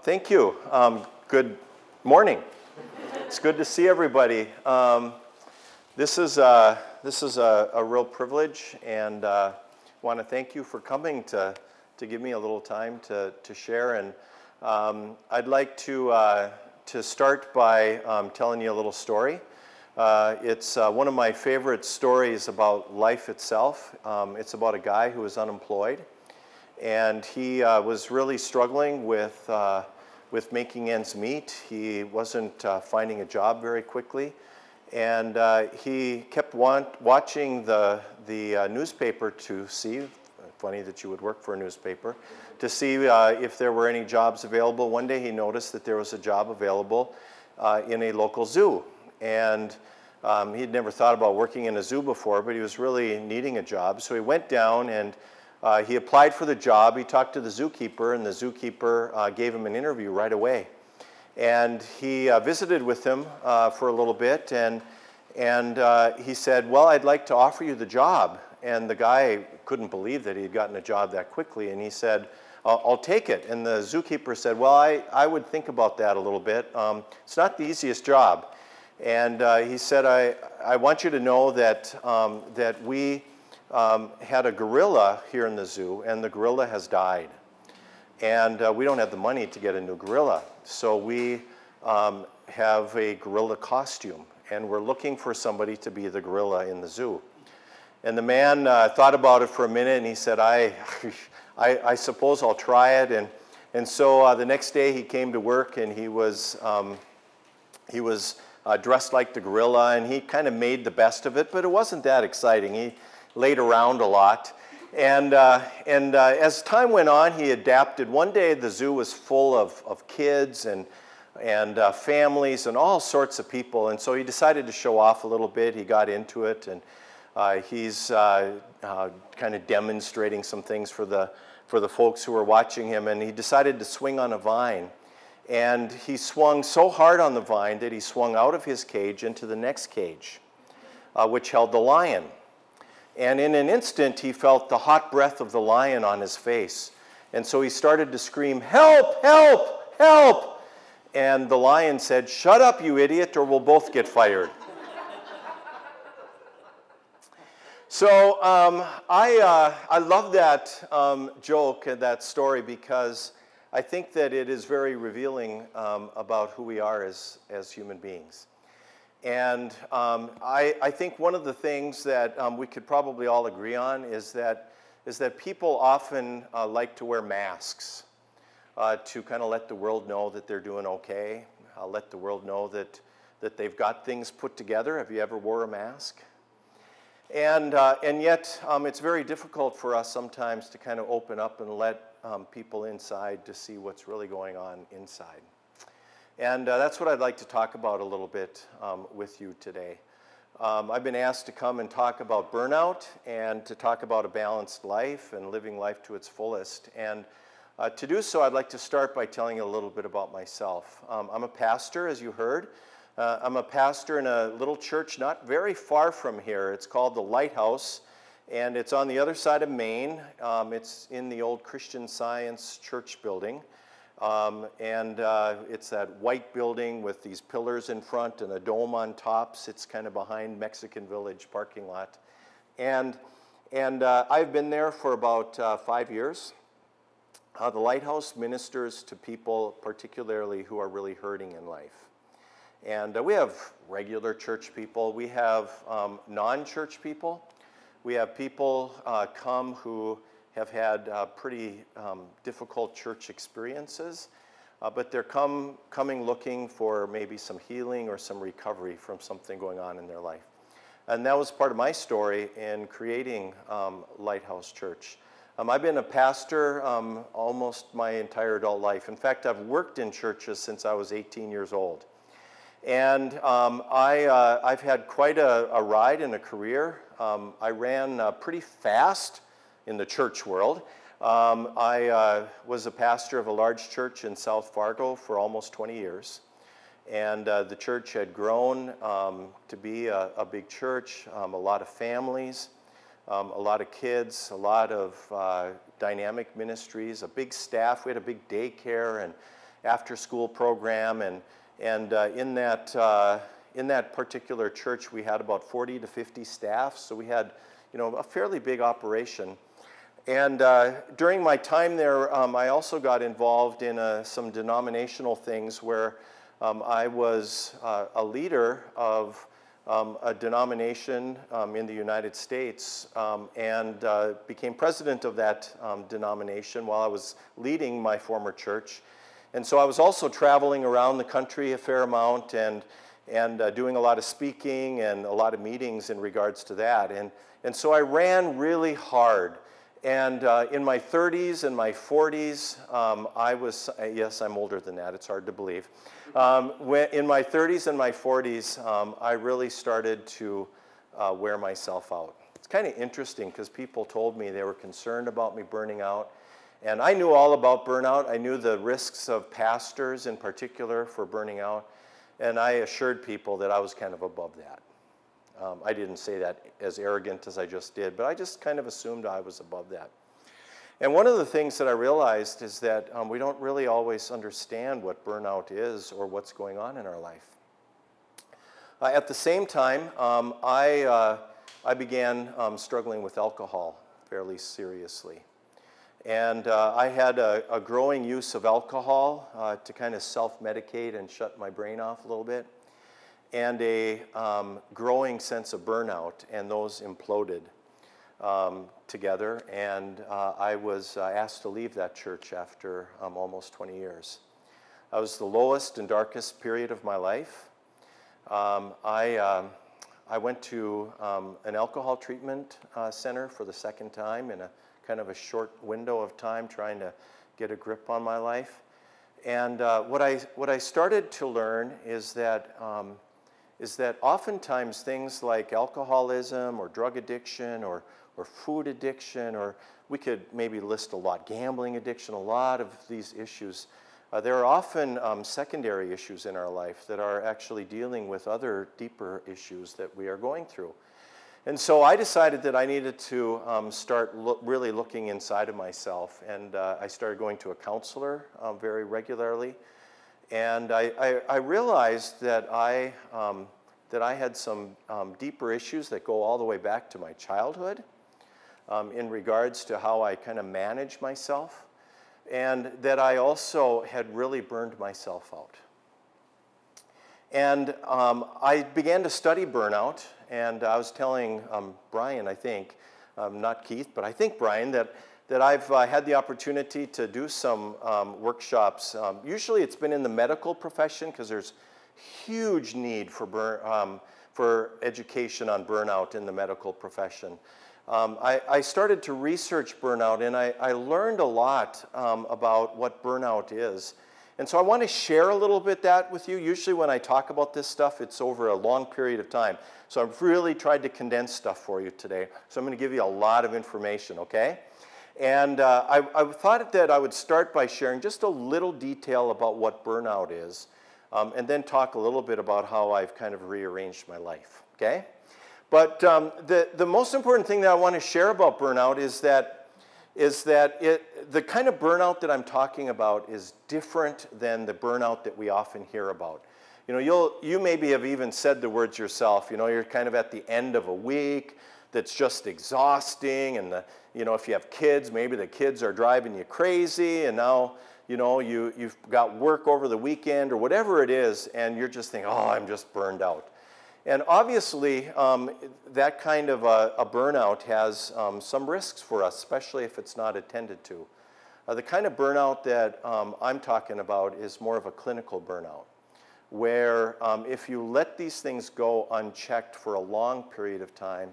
Thank you. Good morning. It's good to see everybody. This is a real privilege, and want to thank you for coming to give me a little time to share. And I'd like to start by telling you a little story. It's one of my favorite stories about life itself. It's about a guy who was unemployed, and he was really struggling with making ends meet. He wasn't finding a job very quickly, and he kept watching the newspaper to see. Funny that you would work for a newspaper, to see if there were any jobs available. One day he noticed that there was a job available in a local zoo, and he'd never thought about working in a zoo before, but he was really needing a job. So he went down and he applied for the job. He talked to the zookeeper, and the zookeeper gave him an interview right away. And he visited with him for a little bit, and he said, "Well, I'd like to offer you the job." And the guy couldn't believe that he'd gotten a job that quickly, and he said, "I'll take it." And the zookeeper said, "Well, I would think about that a little bit. It's not the easiest job." And he said, I want you to know that, that we had a gorilla here in the zoo, and the gorilla has died. And we don't have the money to get a new gorilla. So we have a gorilla costume, and we're looking for somebody to be the gorilla in the zoo. And the man thought about it for a minute, and he said, I suppose I'll try it. And so the next day he came to work, and he was dressed like the gorilla, and he kind of made the best of it, but it wasn't that exciting. He laid around a lot. And as time went on, he adapted. One day the zoo was full of kids and families and all sorts of people, and so he decided to show off a little bit. He got into it, and he's kind of demonstrating some things for the folks who were watching him, and he decided to swing on a vine. And he swung so hard on the vine that he swung out of his cage into the next cage, which held the lion. And in an instant, he felt the hot breath of the lion on his face. And so he started to scream, "Help, help, help!" And the lion said, "Shut up, you idiot, or we'll both get fired." So I love that joke and that story, because I think that it is very revealing about who we are as human beings. And I think one of the things that we could probably all agree on is that people often like to wear masks to kind of let the world know that they're doing okay, let the world know that they've got things put together. Have you ever wore a mask? And yet it's very difficult for us sometimes to kind of open up and let people inside to see what's really going on inside. And that's what I'd like to talk about a little bit with you today. I've been asked to come and talk about burnout and to talk about a balanced life and living life to its fullest. And to do so, I'd like to start by telling you a little bit about myself. I'm a pastor, as you heard. I'm a pastor in a little church not very far from here. It's called the Lighthouse, and it's on the other side of Maine. It's in the old Christian Science church building. It's that white building with these pillars in front and a dome on top. It's kind of behind Mexican Village parking lot. And I've been there for about 5 years. The Lighthouse ministers to people particularly who are really hurting in life. And we have regular church people. We have non-church people. We have people come who have had pretty difficult church experiences, but they're coming looking for maybe some healing or some recovery from something going on in their life. And that was part of my story in creating Lighthouse Church. I've been a pastor almost my entire adult life. In fact, I've worked in churches since I was 18 years old. And I've had quite a ride in a career. I ran pretty fast in the church world. I was a pastor of a large church in South Fargo for almost 20 years. And the church had grown to be a big church, a lot of families, a lot of kids, a lot of dynamic ministries, a big staff. We had a big daycare, after-school program, and in that particular church, we had about 40 to 50 staff, so we had, a fairly big operation. And during my time there, I also got involved in some denominational things where I was a leader of a denomination in the United States, and became president of that denomination while I was leading my former church. And so I was also traveling around the country a fair amount and doing a lot of speaking and a lot of meetings in regards to that. And so I ran really hard. And in my 30s and my 40s, I was, yes, I'm older than that, it's hard to believe. In my 30s and my 40s, I really started to wear myself out. It's kind of interesting because people told me they were concerned about me burning out. And I knew all about burnout. I knew the risks of pastors in particular for burning out. And I assured people that I was kind of above that. I didn't say that as arrogant as I just did, but I just kind of assumed I was above that. And one of the things that I realized is that we don't really always understand what burnout is or what's going on in our life. At the same time, I began struggling with alcohol fairly seriously. And I had a growing use of alcohol to kind of self-medicate and shut my brain off a little bit, and a growing sense of burnout, and those imploded together. And I was asked to leave that church after almost 20 years. That was the lowest and darkest period of my life. I went to an alcohol treatment center for the second time in a kind of a short window of time, trying to get a grip on my life. And what I started to learn is that oftentimes things like alcoholism or drug addiction or food addiction, or we could maybe list a lot, gambling addiction, a lot of these issues, there are often secondary issues in our life that are actually dealing with other deeper issues that we are going through. And so I decided that I needed to start really looking inside of myself, and I started going to a counselor very regularly. And I realized that I had some deeper issues that go all the way back to my childhood in regards to how I kind of manage myself, and that I also had really burned myself out. And I began to study burnout, and I was telling Brian, I think, not Keith, but I think Brian, that I've had the opportunity to do some workshops. Usually it's been in the medical profession because there's huge need for education on burnout in the medical profession. I started to research burnout, and I learned a lot about what burnout is. And so I want to share a little bit that with you. Usually when I talk about this stuff, it's over a long period of time. So I've really tried to condense stuff for you today. So I'm going to give you a lot of information, okay? And I thought that I would start by sharing just a little detail about what burnout is, and then talk a little bit about how I've kind of rearranged my life, okay? But the most important thing that I want to share about burnout is that the kind of burnout that I'm talking about is different than the burnout that we often hear about. You know, you maybe have even said the words yourself. You know, you're kind of at the end of a week that's just exhausting, and if you have kids, maybe the kids are driving you crazy, and now you've got work over the weekend or whatever it is, and you're just thinking, oh, I'm just burned out. And obviously, that kind of a burnout has some risks for us, especially if it's not attended to. The kind of burnout that I'm talking about is more of a clinical burnout, where if you let these things go unchecked for a long period of time,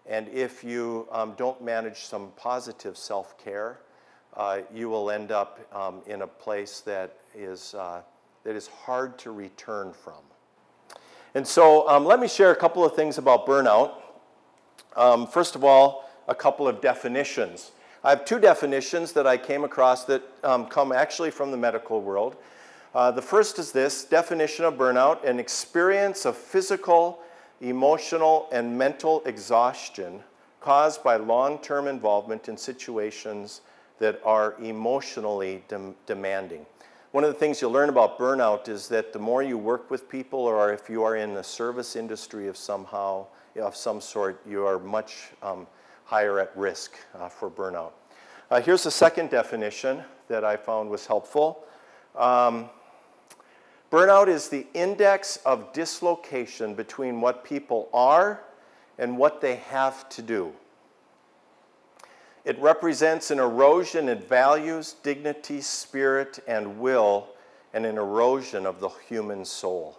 and if you don't manage some positive self-care, you will end up in a place that is hard to return from. And so let me share a couple of things about burnout. First of all, a couple of definitions. I have two definitions that I came across that come actually from the medical world. The first is this definition of burnout: an experience of physical, emotional, and mental exhaustion caused by long-term involvement in situations that are emotionally demanding. one of the things you'll learn about burnout is that the more you work with people, or if you are in the service industry of some sort, you are much higher at risk for burnout. Here's a second definition that I found was helpful. Burnout is the index of dislocation between what people are and what they have to do. It represents an erosion in values, dignity, spirit, and will, and an erosion of the human soul.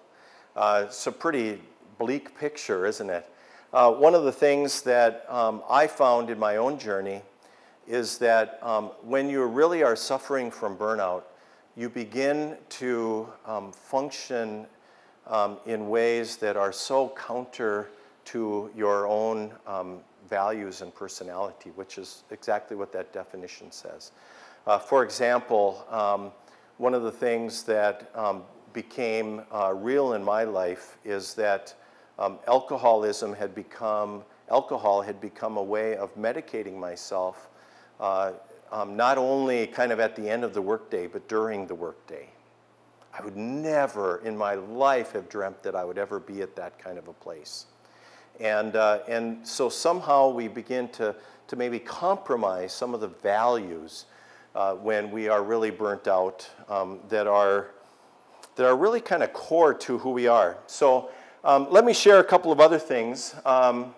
It's a pretty bleak picture, isn't it? One of the things that I found in my own journey is that when you really are suffering from burnout, you begin to function in ways that are so counter to your own values and personality, which is exactly what that definition says. For example, one of the things that became real in my life is that alcohol had become a way of medicating myself, not only kind of at the end of the workday, but during the workday. I would never in my life have dreamt that I would ever be at that kind of a place. And so somehow we begin to maybe compromise some of the values when we are really burnt out that are really kind of core to who we are. So let me share a couple of other things.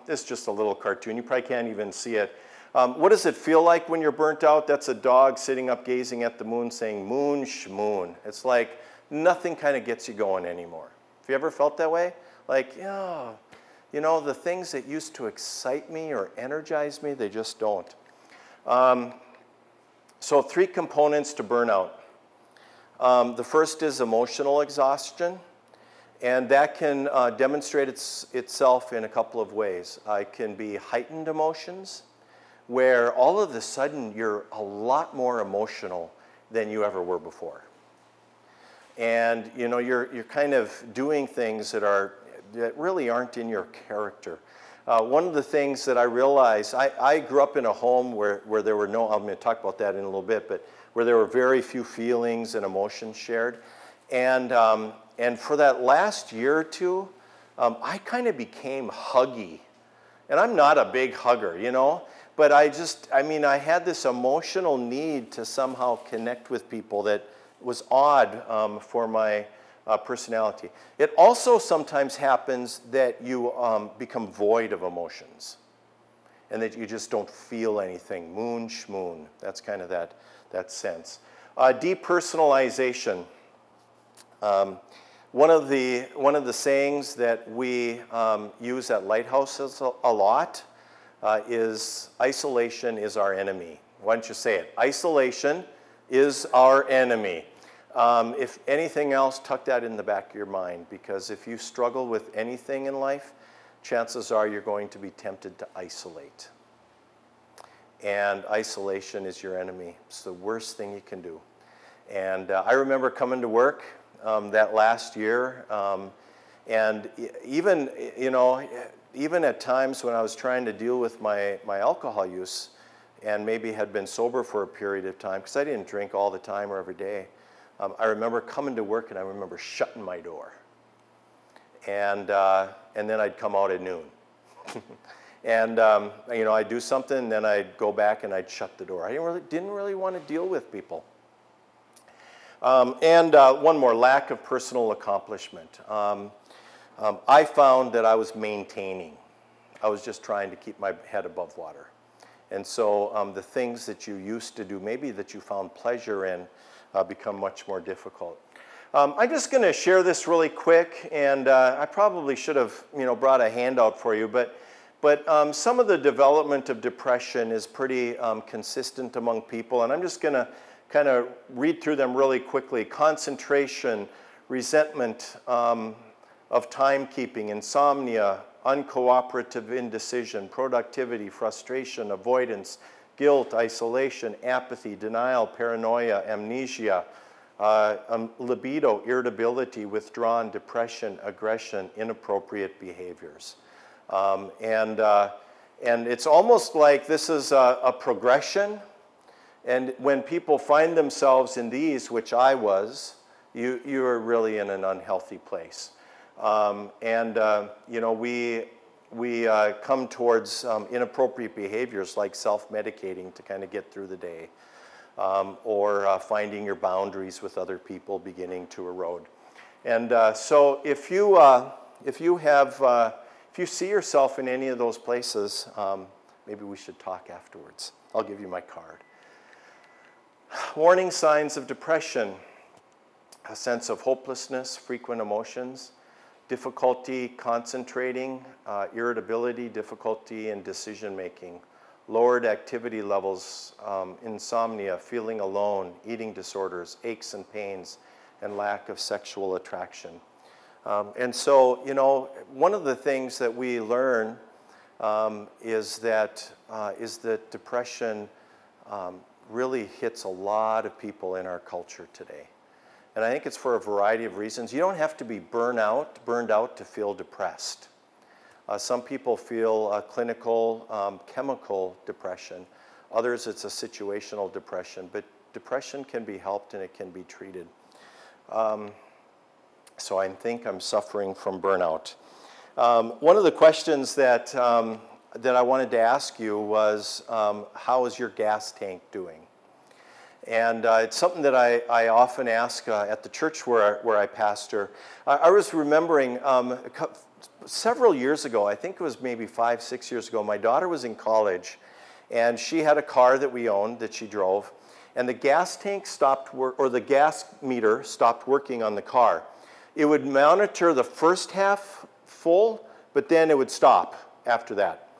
This is just a little cartoon. You probably can't even see it. What does it feel like when you're burnt out? That's a dog sitting up gazing at the moon saying, moon, shmoon. It's like nothing kind of gets you going anymore. Have you ever felt that way? Like, yeah. You know, the things that used to excite me or energize me, they just don't. So 3 components to burnout. The first is emotional exhaustion, and that can demonstrate itself in a couple of ways. It can be heightened emotions, where all of a sudden you're a lot more emotional than you ever were before. And you know, you're kind of doing things that really aren't in your character. One of the things that I realized, I grew up in a home where there were no, I'm going to talk about that in a little bit, but where there were very few feelings and emotions shared. And for that last year or two, I kind of became huggy. And I'm not a big hugger, you know, but I had this emotional need to somehow connect with people that was odd for my personality. It also sometimes happens that you become void of emotions and that you just don't feel anything. Moon, shmoon. That's kind of that sense. Depersonalization. One of the sayings that we use at Lighthouses a lot is isolation is our enemy. Why don't you say it? Isolation is our enemy. If anything else, tuck that in the back of your mind, because if you struggle with anything in life, chances are you're going to be tempted to isolate. And isolation is your enemy. It's the worst thing you can do. And I remember coming to work that last year, and even, you know, even at times when I was trying to deal with my alcohol use and maybe had been sober for a period of time, because I didn't drink all the time or every day, I remember coming to work and I remember shutting my door. And then I'd come out at noon. And you know, I'd do something, and then I'd go back and I'd shut the door. I didn't really want to deal with people. One more, lack of personal accomplishment. I found that I was maintaining. I was just trying to keep my head above water. And so the things that you used to do, maybe that you found pleasure in, become much more difficult. I'm just going to share this really quick, and I probably should have, you know, brought a handout for you, but some of the development of depression is pretty consistent among people, and I'm just going to kind of read through them really quickly. Concentration, resentment of timekeeping, insomnia, uncooperative indecision, productivity, frustration, avoidance, guilt, isolation, apathy, denial, paranoia, amnesia, libido, irritability, withdrawn, depression, aggression, inappropriate behaviors. And it's almost like this is a progression, And when people find themselves in these, which I was, you are really in an unhealthy place. You know, we come towards inappropriate behaviors like self-medicating to kind of get through the day, or finding your boundaries with other people beginning to erode. And so if you see yourself in any of those places, maybe we should talk afterwards. I'll give you my card. Warning signs of depression: a sense of hopelessness, frequent emotions, difficulty concentrating, irritability, difficulty in decision making, lowered activity levels, insomnia, feeling alone, eating disorders, aches and pains, and lack of sexual attraction. And so, you know, one of the things that we learn is that depression really hits a lot of people in our culture today. And I think it's for a variety of reasons. You don't have to be burned out to feel depressed. Some people feel clinical, chemical depression. Others, it's a situational depression. But depression can be helped and it can be treated. So I think I'm suffering from burnout. One of the questions that I wanted to ask you was, how is your gas tank doing? And it's something that I often ask at the church where I pastor. I was remembering several years ago, I think it was maybe 5, 6 years ago, my daughter was in college, and she had a car that we owned that she drove, and the gas tank stopped or the gas meter stopped working on the car. It would monitor the first half full, but then it would stop after that.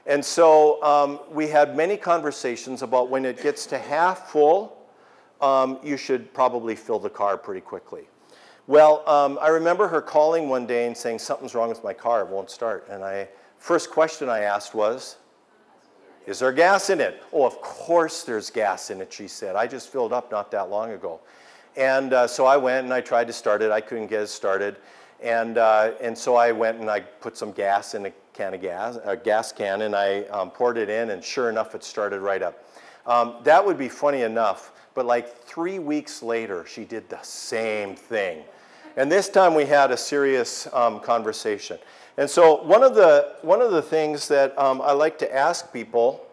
And so we had many conversations about when it gets to half full, you should probably fill the car pretty quickly. Well, I remember her calling one day and saying, something's wrong with my car, it won't start. And first question I asked was, is there gas in it? Oh, of course there's gas in it, she said. I just filled up not that long ago. And so I went and I tried to start it. I couldn't get it started. And so I went and I put some gas in a gas can, and I poured it in, and sure enough, it started right up. That would be funny enough, but like 3 weeks later, she did the same thing. And this time we had a serious conversation. And so one of the things that I like to ask people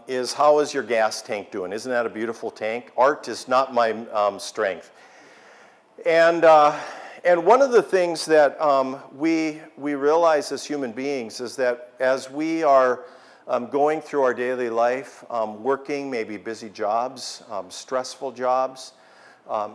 is, how is your gas tank doing? Isn't that a beautiful tank? Art is not my strength. And one of the things that we realize as human beings is that as we are going through our daily life, working maybe busy jobs, stressful jobs,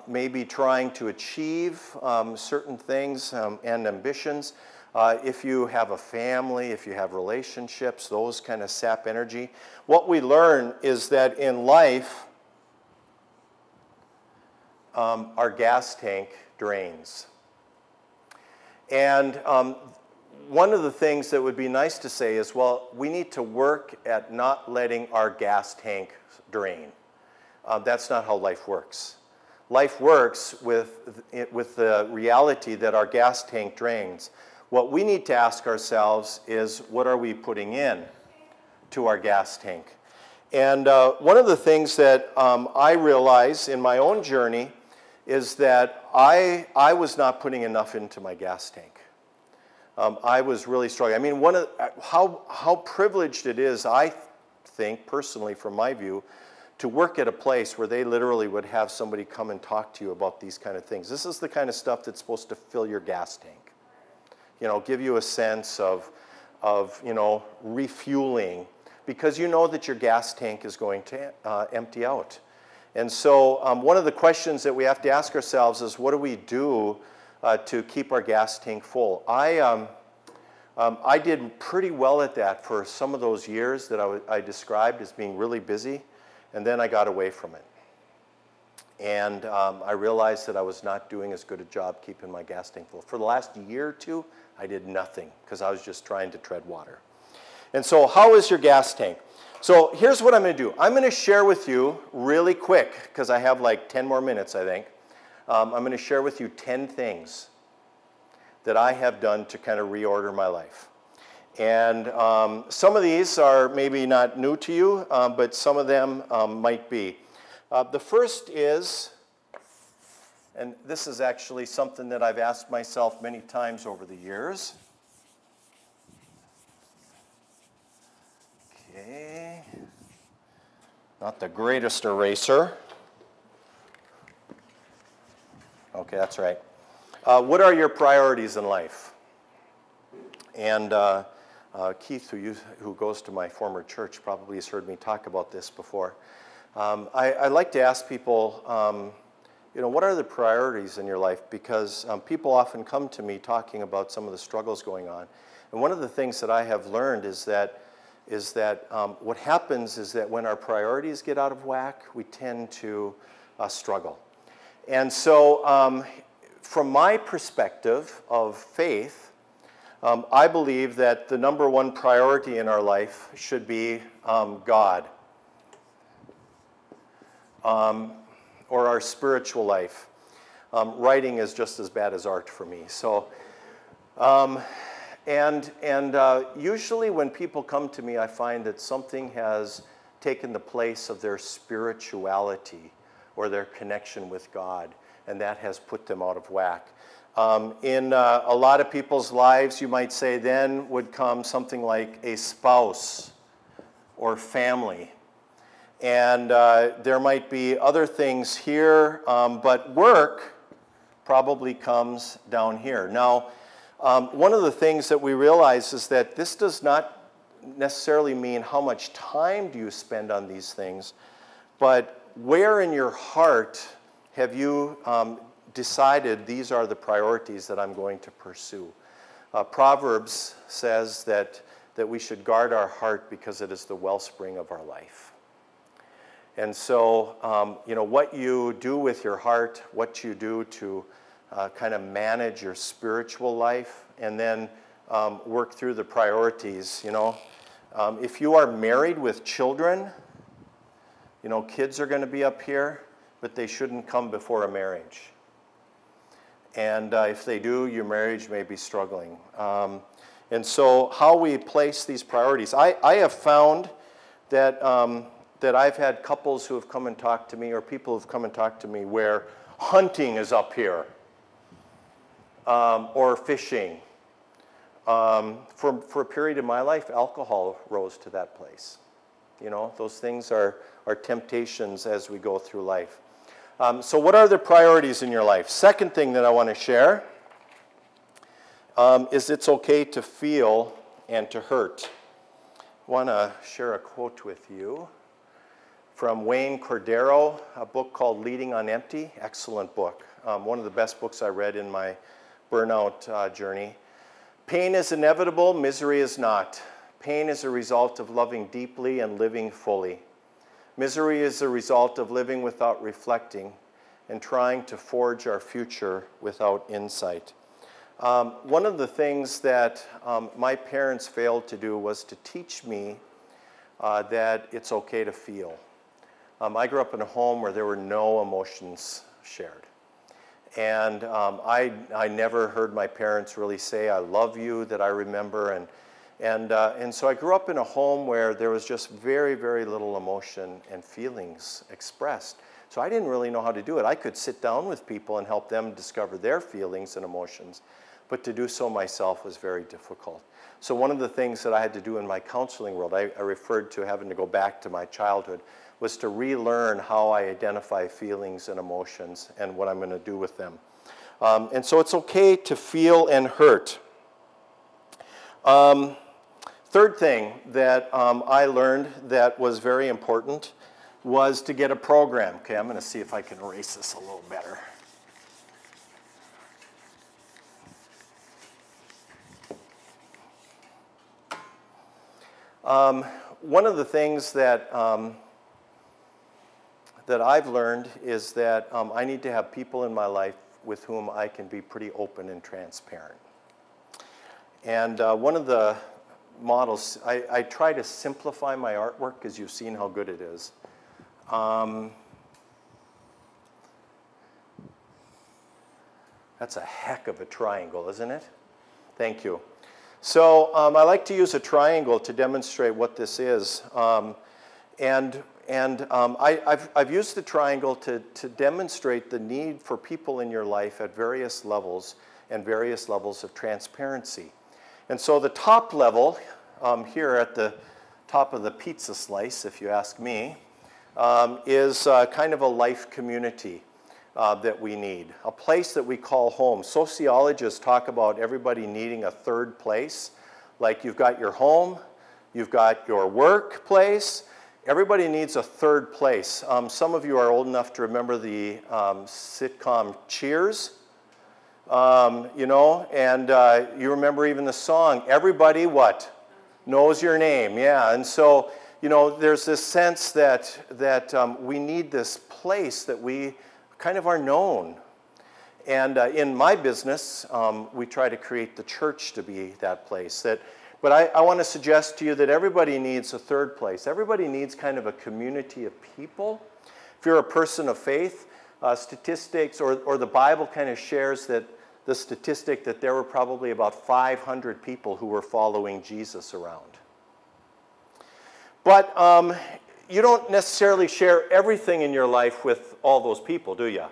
maybe trying to achieve certain things and ambitions. If you have a family, if you have relationships, those kind of sap energy. What we learn is that in life, our gas tank drains. And one of the things that would be nice to say is, well, we need to work at not letting our gas tank drain. That's not how life works. Life works with the reality that our gas tank drains. What we need to ask ourselves is, what are we putting in to our gas tank? And one of the things that I realize in my own journey is that I was not putting enough into my gas tank. I was really struggling. I mean, how privileged it is, I think, personally, from my view, to work at a place where they literally would have somebody come and talk to you about these kind of things. This is the kind of stuff that's supposed to fill your gas tank. You know, give you a sense of you know, refueling, because you know that your gas tank is going to empty out. And so one of the questions that we have to ask ourselves is, what do we do to keep our gas tank full? I did pretty well at that for some of those years that I described as being really busy, and then I got away from it. And I realized that I was not doing as good a job keeping my gas tank full. For the last year or two, I did nothing because I was just trying to tread water. And so how is your gas tank? So here's what I'm going to do. I'm going to share with you really quick, because I have like 10 more minutes, I think. I'm going to share with you 10 things that I have done to kind of reorder my life. And some of these are maybe not new to you, but some of them might be. The first is, and this is actually something that I've asked myself many times over the years. Okay. Not the greatest eraser. Okay, that's right. What are your priorities in life? And Keith, who goes to my former church, probably has heard me talk about this before. I like to ask people, what are the priorities in your life? Because people often come to me talking about some of the struggles going on. And one of the things that I have learned is that what happens is that when our priorities get out of whack, we tend to struggle. And so from my perspective of faith, I believe that the number one priority in our life should be God, or our spiritual life. Writing is just as bad as art for me. So, usually when people come to me, I find that something has taken the place of their spirituality or their connection with God, and that has put them out of whack. In a lot of people's lives, you might say, then would come something like a spouse or family. And there might be other things here, but work probably comes down here. Now, one of the things that we realize is that this does not necessarily mean how much time do you spend on these things, but where in your heart have you decided these are the priorities that I'm going to pursue? Proverbs says that we should guard our heart because it is the wellspring of our life. And so, what you do with your heart, what you do to kind of manage your spiritual life, and then work through the priorities, if you are married with children, kids are going to be up here, but they shouldn't come before a marriage. And if they do, your marriage may be struggling. And so how we place these priorities. I have found that that I've had couples who have come and talked to me, or people who have come and talked to me, where hunting is up here, or fishing. For a period of my life, alcohol rose to that place. Those things are temptations as we go through life. So what are the priorities in your life? Second thing that I want to share is it's okay to feel and to hurt. I want to share a quote with you from Wayne Cordero, a book called Leading on Empty. Excellent book. One of the best books I read in my burnout journey. Pain is inevitable, misery is not. Pain is a result of loving deeply and living fully. Misery is a result of living without reflecting and trying to forge our future without insight. One of the things that my parents failed to do was to teach me that it's okay to feel. I grew up in a home where there were no emotions shared. And I never heard my parents really say, "I love you," that I remember. And so I grew up in a home where there was just very, very little emotion and feelings expressed. So I didn't really know how to do it. I could sit down with people and help them discover their feelings and emotions, but to do so myself was very difficult. So one of the things that I had to do in my counseling world, I referred to having to go back to my childhood, was to relearn how I identify feelings and emotions and what I'm going to do with them. And so it's okay to feel and hurt. Third thing that I learned that was very important was to get a program. Okay, I'm going to see if I can erase this a little better. One of the things that that I've learned is that I need to have people in my life with whom I can be pretty open and transparent. And one of the models, I try to simplify my artwork because you've seen how good it is. That's a heck of a triangle, isn't it? Thank you. So I like to use a triangle to demonstrate what this is. I've used the triangle to demonstrate the need for people in your life at various levels and various levels of transparency. And so the top level, here at the top of the pizza slice, if you ask me, is kind of a life community that we need, a place that we call home. Sociologists talk about everybody needing a third place. Like you've got your home, you've got your workplace. Everybody needs a third place. Some of you are old enough to remember the sitcom Cheers, you know, and you remember even the song, everybody what? Knows your name, yeah. And so, you know, there's this sense that we need this place that we kind of are known. And in my business, we try to create the church to be that place. But I want to suggest to you that everybody needs a third place. Everybody needs kind of a community of people. If you're a person of faith, statistics or the Bible kind of shares that the statistic that there were probably about 500 people who were following Jesus around. But you don't necessarily share everything in your life with all those people, do you?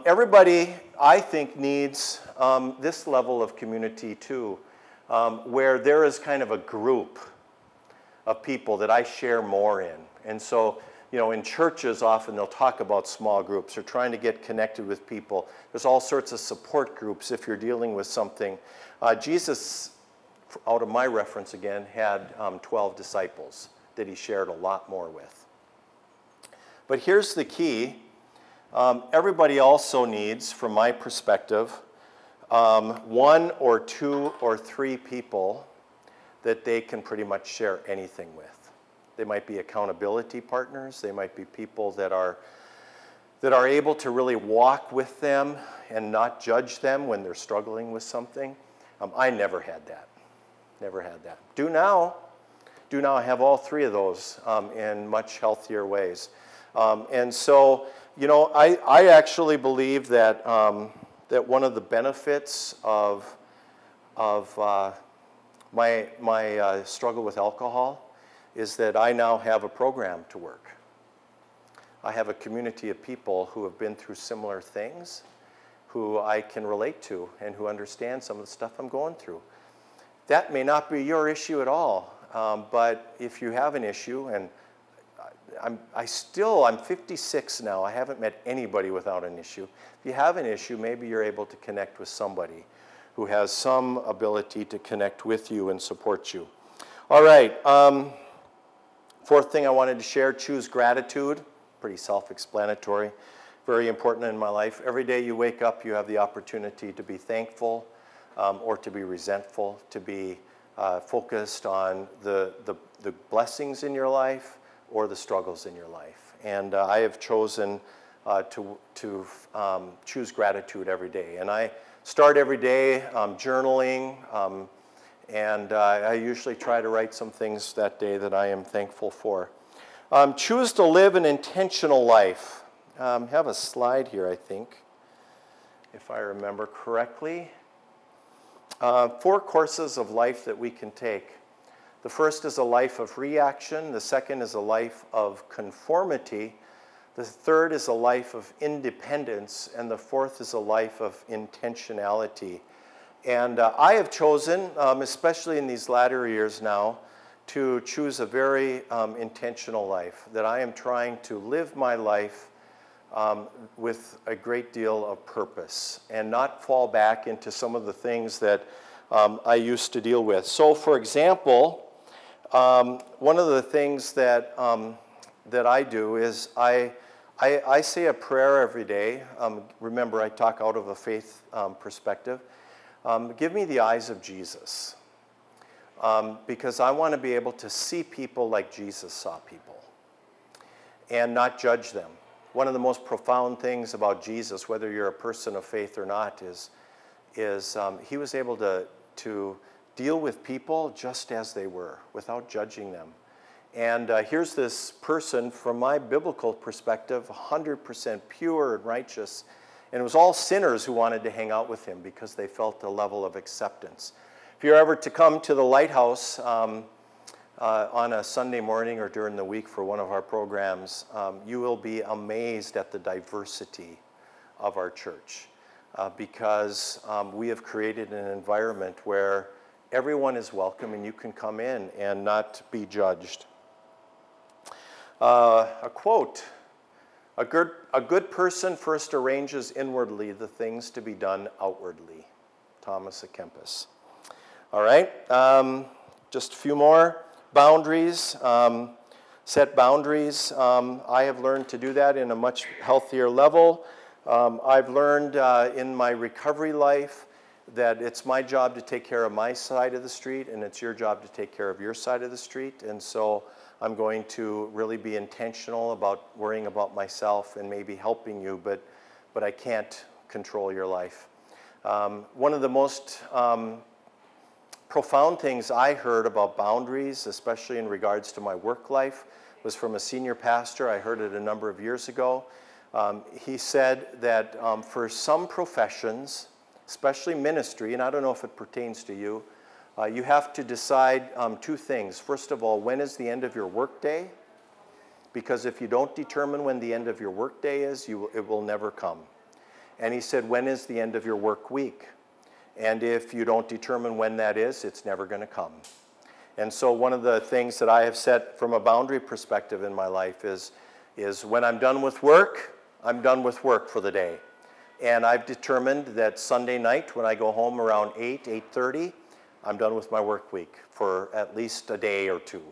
Everybody, I think, needs this level of community too, where there is kind of a group of people that I share more in. And so, you know, in churches often they'll talk about small groups or trying to get connected with people. There's all sorts of support groups if you're dealing with something. Jesus, out of my reference again, had 12 disciples that he shared a lot more with. But here's the key. Everybody also needs, from my perspective, one or two or three people that they can pretty much share anything with. They might be accountability partners. They might be people that are able to really walk with them and not judge them when they're struggling with something. I never had that. Never had that. Do now I have all three of those in much healthier ways. And so, you know, I actually believe that that one of the benefits of my struggle with alcohol is that I now have a program to work. I have a community of people who have been through similar things, who I can relate to and who understand some of the stuff I'm going through. That may not be your issue at all, but if you have an issue, and I'm 56 now, I haven't met anybody without an issue. If you have an issue, maybe you're able to connect with somebody who has some ability to connect with you and support you. All right, fourth thing I wanted to share, choose gratitude. Pretty self-explanatory, very important in my life. Every day you wake up, you have the opportunity to be thankful or to be resentful, to be focused on the blessings in your life or the struggles in your life. And I have chosen to choose gratitude every day. And I start every day journaling, and I usually try to write some things that day that I am thankful for. Choose to live an intentional life. I have a slide here, I think, if I remember correctly. 4 courses of life that we can take. The first is a life of reaction. The second is a life of conformity. The third is a life of independence. And the fourth is a life of intentionality. And I have chosen, especially in these latter years now, to choose a very intentional life, that I am trying to live my life with a great deal of purpose and not fall back into some of the things that I used to deal with. So, for example, one of the things that I do is I say a prayer every day. Remember, I talk out of a faith perspective. Give me the eyes of Jesus, because I want to be able to see people like Jesus saw people and not judge them. One of the most profound things about Jesus, whether you're a person of faith or not, is he was able to deal with people just as they were, without judging them. And here's this person, from my biblical perspective, 100% pure and righteous. And it was all sinners who wanted to hang out with him because they felt a level of acceptance. If you're ever to come to the Lighthouse on a Sunday morning or during the week for one of our programs, you will be amazed at the diversity of our church because we have created an environment where everyone is welcome and you can come in and not be judged. A quote, a good person first arranges inwardly the things to be done outwardly. Thomas à Kempis. All right, just a few more. Boundaries, set boundaries. I have learned to do that in a much healthier level. I've learned in my recovery life that it's my job to take care of my side of the street and it's your job to take care of your side of the street. And so I'm going to really be intentional about worrying about myself and maybe helping you, but I can't control your life. One of the most profound things I heard about boundaries, especially in regards to my work life, was from a senior pastor. I heard it a number of years ago. He said that for some professions, especially ministry, and I don't know if it pertains to you, you have to decide two things. First of all, when is the end of your workday? Because if you don't determine when the end of your workday is, it will never come. And he said, when is the end of your work week? And if you don't determine when that is, it's never going to come. And so one of the things that I have set from a boundary perspective in my life is when I'm done with work, I'm done with work for the day. And I've determined that Sunday night when I go home around 8:30, I'm done with my work week for at least a day or two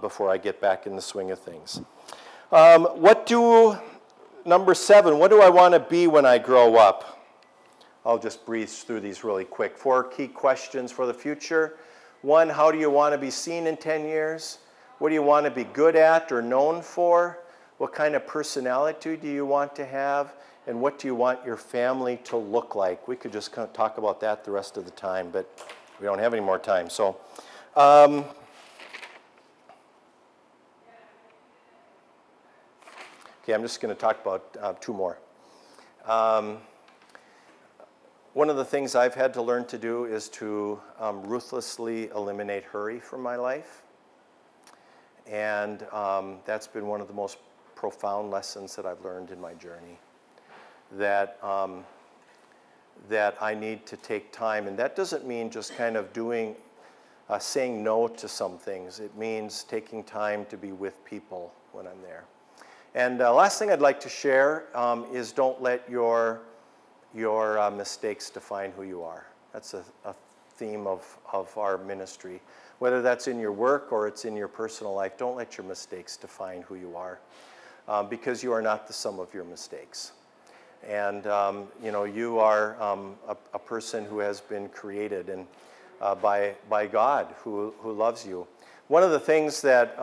before I get back in the swing of things. Number 7, what do I want to be when I grow up? I'll just breeze through these really quick. 4 key questions for the future. 1, how do you want to be seen in 10 years? What do you want to be good at or known for? What kind of personality do you want to have? And what do you want your family to look like? We could just kind of talk about that the rest of the time, but we don't have any more time. So, okay, I'm just going to talk about 2 more. One of the things I've had to learn to do is to ruthlessly eliminate hurry from my life. And that's been one of the most profound lessons that I've learned in my journey. That I need to take time. And that doesn't mean just kind of saying no to some things. It means taking time to be with people when I'm there. And last thing I'd like to share is don't let your mistakes define who you are. That's a theme of our ministry. Whether that's in your work or it's in your personal life, don't let your mistakes define who you are because you are not the sum of your mistakes. And you are a person who has been created and by God who loves you. One of the things that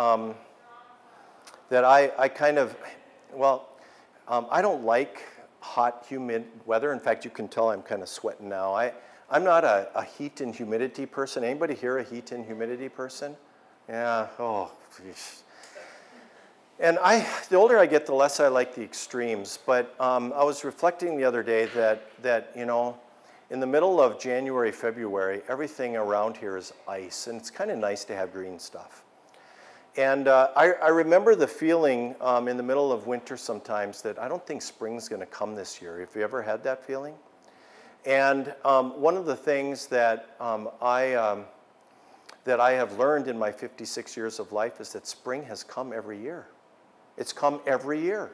I kind of, I don't like hot, humid weather. In fact, you can tell I'm kind of sweating now. I'm not a heat and humidity person. Anybody here a heat and humidity person? Yeah, oh, geez. And the older I get, the less I like the extremes. But I was reflecting the other day that in the middle of January, February, everything around here is ice. And it's kind of nice to have green stuff. And I remember the feeling in the middle of winter sometimes that I don't think spring's going to come this year. Have you ever had that feeling? And one of the things that I have learned in my 56 years of life is that spring has come every year. It's come every year.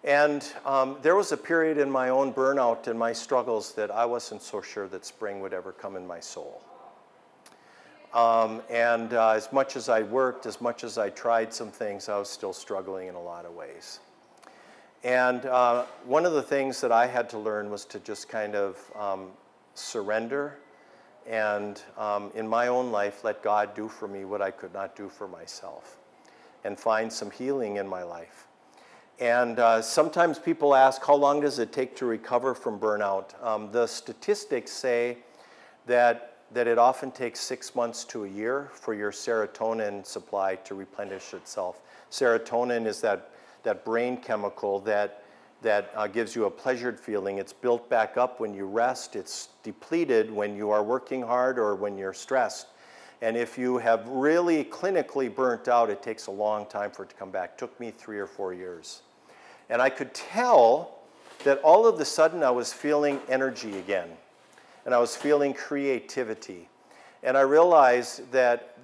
And there was a period in my own burnout and my struggles that I wasn't so sure that spring would ever come in my soul. As much as I worked, as much as I tried some things, I was still struggling in a lot of ways. And one of the things that I had to learn was to just kind of surrender and in my own life let God do for me what I could not do for myself and find some healing in my life. And sometimes people ask, how long does it take to recover from burnout? The statistics say that it often takes 6 months to a year for your serotonin supply to replenish itself. Serotonin is that brain chemical that that gives you a pleasured feeling. It's built back up when you rest. It's depleted when you are working hard or when you're stressed. And if you have really clinically burnt out, it takes a long time for it to come back. It took me 3 or 4 years. And I could tell that all of a sudden I was feeling energy again. And I was feeling creativity. And I realized that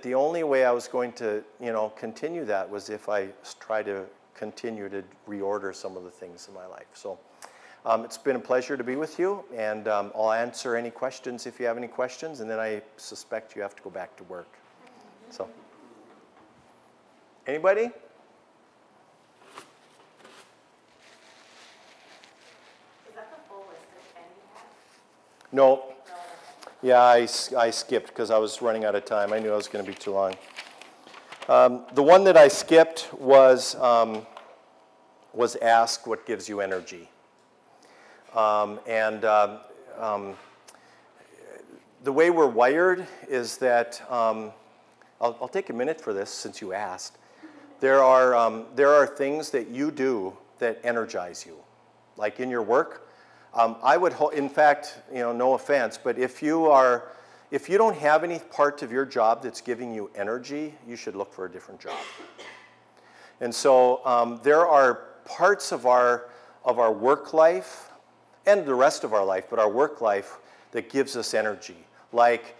the only way I was going to, continue that was if I try to continue to reorder some of the things in my life. So it's been a pleasure to be with you, and I'll answer any questions if you have any questions, and then I suspect you have to go back to work. So, anybody? Is that the full list of 10 you have? No. Yeah, I skipped because I was running out of time. I knew I was going to be too long. The one that I skipped was ask what gives you energy. The way we're wired is that, I'll take a minute for this since you asked. There are things that you do that energize you, like in your work. I would, in fact, no offense, but if you don't have any part of your job that's giving you energy, you should look for a different job. And so there are parts of our work life and the rest of our life, but our work life that gives us energy. Like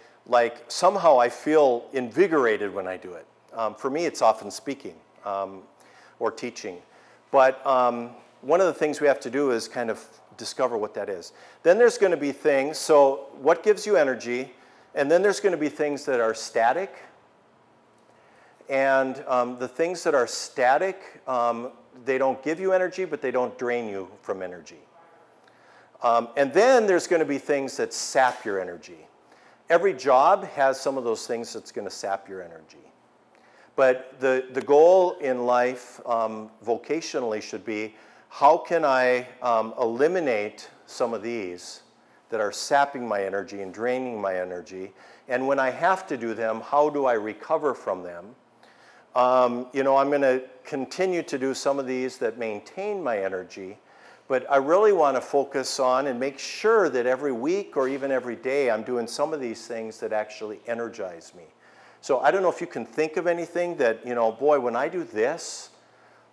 somehow I feel invigorated when I do it. For me, it's often speaking or teaching. But one of the things we have to do is kind of discover what that is. Then there's going to be things, so what gives you energy? And then there's going to be things that are static. And the things that are static, they don't give you energy, but they don't drain you from energy. And then there's going to be things that sap your energy. Every job has some of those things that's going to sap your energy. But the goal in life vocationally should be, how can I eliminate some of these that are sapping my energy and draining my energy? And when I have to do them, how do I recover from them? I'm going to continue to do some of these that maintain my energy, but I really want to focus on and make sure that every week or even every day I'm doing some of these things that actually energize me. So I don't know if you can think of anything that, boy, when I do this,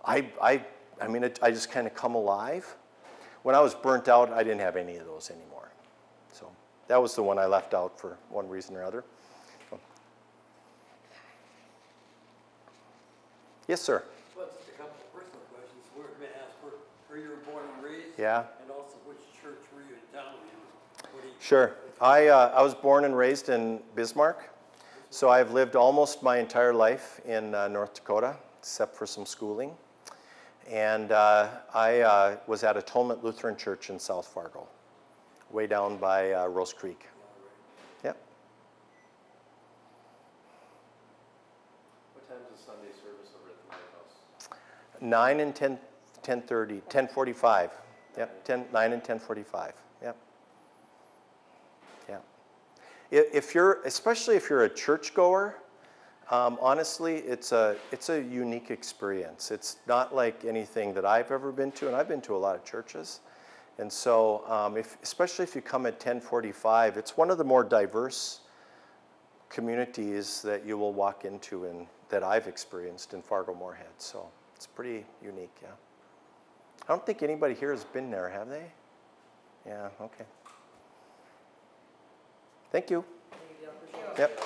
I just kind of come alive. When I was burnt out, I didn't have any of those anymore. So that was the one I left out for one reason or other. So. Yes, sir. Well, just a couple of personal questions. We're going to ask where you were born and raised. Yeah. And also which church were you in town in? Sure. I was born and raised in Bismarck. So I've lived almost my entire life in North Dakota, except for some schooling. And I was at Atonement Lutheran Church in South Fargo, way down by Rose Creek. Yep. What time is the Sunday service over at the White House? 9 and 10:30, 10:45. Yep, 9 and 10:45. Yep. Yeah. Especially if you're a churchgoer, honestly, it's a unique experience. It's not like anything that I've ever been to, and I've been to a lot of churches. And so, especially if you come at 10:45, it's one of the more diverse communities that you will walk into and that I've experienced in Fargo-Moorhead. So it's pretty unique, yeah. I don't think anybody here has been there, have they? Yeah, okay. Thank you. Thank you. Yep.